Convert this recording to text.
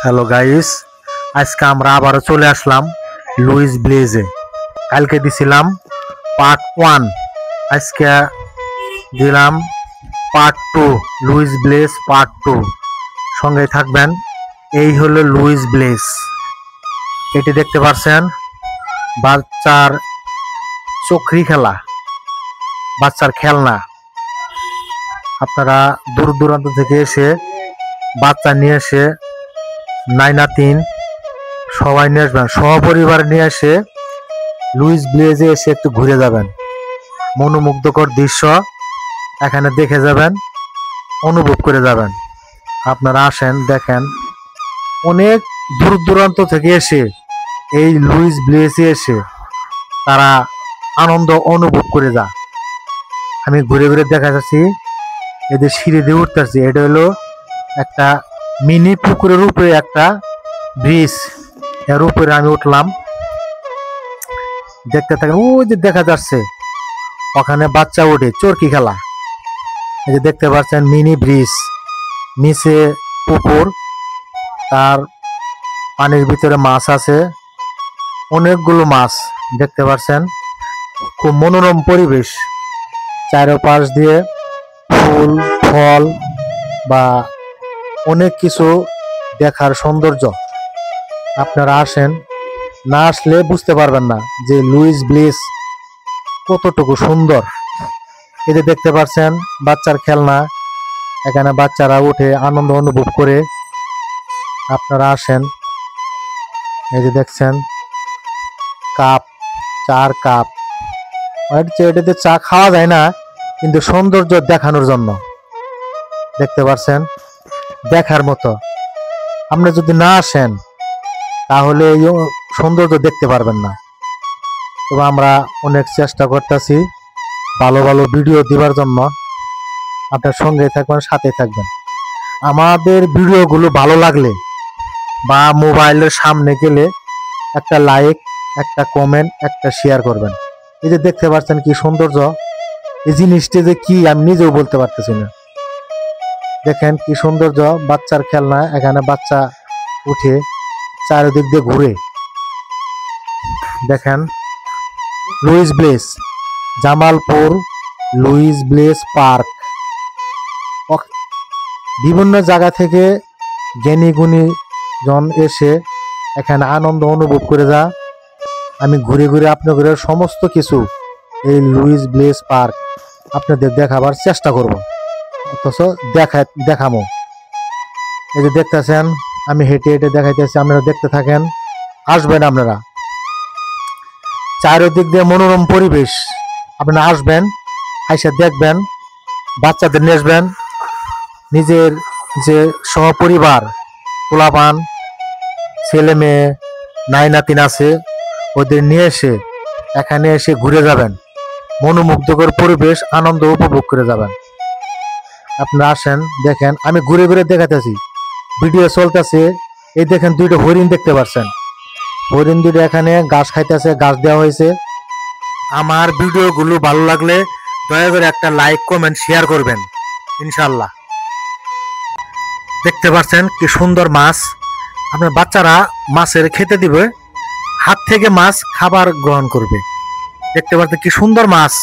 Hello guys, আজকে আমরা আবারও চলে আসলাম লুইস ব্লেজে। কালকে দিছিলাম পার্ট 1, আজকে দিলাম পার্ট 2, লুইস ব্লেজ পার্ট 2। সঙ্গে থাকবেন। এই হলো লুইস ব্লেজ। এটি দেখতে পাচ্ছেন বাচ্চার চক্রি খেলা, বাচ্চার খেলনা। আপনারা দূর দূরান্ত থেকে এসে বাচ্চা নিয়ে এসে নাইনাতিন সবাই নিয়ে আসবেন, সপরিবার নিয়ে এসে লুইস ব্লেজে এসে একটু ঘুরে যাবেন। মনোমুগ্ধকর দৃশ্য এখানে দেখে যাবেন, অনুভব করে যাবেন। আপনারা আসেন, দেখেন। অনেক দূর দূরান্ত থেকে এসে এই লুইস ব্লেজে এসে তারা আনন্দ অনুভব করে যায়। আমি ঘুরে ঘুরে দেখা যাচ্ছি, এদের সিঁড়ি দিয়ে উঠতেছি। এটা হলো একটা মিনি পুকুরের উপরে একটা ব্রিজ, এর উপরে আমি উঠলাম। দেখতে থাকেন, ওই যে দেখা যাচ্ছে ওখানে বাচ্চা ওঠে চরকি খেলা। এই যে দেখতে পাচ্ছেন মিনি ব্রিজ, নিচে পুকুর, তার পানির ভিতরে মাছ আছে, অনেকগুলো মাছ দেখতে পাচ্ছেন। খুব মনোরম পরিবেশ, চারপাশ দিয়ে ফুল ফল বা অনেক কিছু দেখার সৌন্দর্য। আপনারা আসেন, না আসলে বুঝতে পারবেন না যে লুইস ব্লেজ কতটুকু সুন্দর। এই যে দেখতে পাচ্ছেন বাচ্চার খেলনা, এখানে বাচ্চারা উঠে আনন্দ অনুভব করে। আপনারা আসেন। এই যে দেখছেন কাপ, চার কাপ। এটাতে চা খাওয়া যায় না, কিন্তু সৌন্দর্য দেখানোর জন্য দেখতে পাচ্ছেন, দেখার মতো। আপনি যদি না আসেন তাহলে এই সৌন্দর্য দেখতে পারবেন না। তবে আমরা অনেক চেষ্টা করতেছি ভালো ভালো ভিডিও দেওয়ার জন্য। আপনার সঙ্গে থাকবেন, সাথে থাকবেন। আমাদের ভিডিওগুলো ভালো লাগলে বা মোবাইলের সামনে গেলে একটা লাইক, একটা কমেন্ট, একটা শেয়ার করবেন। এই যে দেখতে পাচ্ছেন কি সৌন্দর্য, এই জিনিসটি যে কি আমি নিজেও বলতে পারতেছি না। দেখেন কি সৌন্দর্য, বাচ্চার খেলনা। এখানে বাচ্চা উঠে চারিদিক দিয়ে ঘুরে। দেখেন Louis Blaze, Jamalpur Louis Blaze park. বিভিন্ন জায়গা থেকে জ্ঞানী গুণী জন এসে এখানে আনন্দ অনুভব করে যা। আমি ঘুরে ঘুরে আপনাদের সমস্ত কিছু এই লুইস ব্লেজ পার্ক আপনাদের দেখাবার চেষ্টা করব, অথচ দেখামো। এই যে দেখতেছেন আমি হেঁটে হেঁটে দেখাইতেছি, আপনারা দেখতে থাকেন। আসবেন আপনারা, চারিদিক দিয়ে মনোরম পরিবেশ। আপনারা আসবেন, আইসা দেখবেন, বাচ্চাদের নিয়ে আসবেন। নিজের যে সহপরিবার পোলাপান, ছেলে মেয়ে, নাইনাতিন আছে, ওদের নিয়ে এসে এখানে এসে ঘুরে যাবেন। মনোমুগ্ধকর পরিবেশ আনন্দ উপভোগ করে যাবেন। আপনারা আসেন, দেখেন। আমি ঘুরে ঘুরে দেখাতেছি, ভিডিও চলতেছে। এই দেখেন দুইটা হরিণ দেখতে পাচ্ছেন। হরিণ দুটো এখানে ঘাস খাইতেছে, ঘাস দেওয়া হয়েছে। আমার ভিডিওগুলো ভালো লাগলে দয়া করে একটা লাইক, কমেন্ট, শেয়ার করবেন ইনশাল্লাহ। দেখতে পাচ্ছেন কি সুন্দর মাছ। আপনার বাচ্চারা মাছের খেতে দিবে, হাত থেকে মাছ খাবার গ্রহণ করবে। দেখতে পাচ্ছেন কি সুন্দর মাছ।